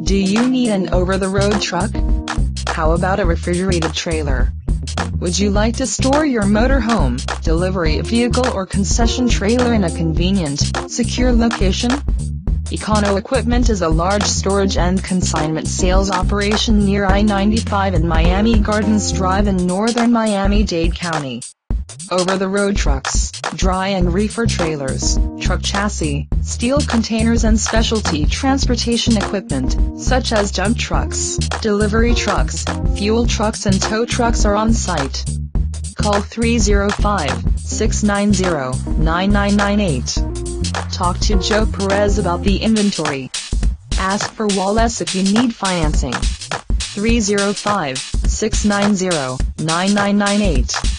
Do you need an over-the-road truck? How about a refrigerated trailer? Would you like to store your motorhome, delivery vehicle or concession trailer in a convenient, secure location? Econo Equipment is a large storage and consignment sales operation near I-95 in Miami Gardens Drive in northern Miami-Dade County. Over-the-road trucks, dry and reefer trailers, truck chassis, steel containers and specialty transportation equipment, such as dump trucks, delivery trucks, fuel trucks and tow trucks are on site. Call 305-690-9998. Talk to Joe Perez about the inventory. Ask for Wallace if you need financing. 305-690-9998.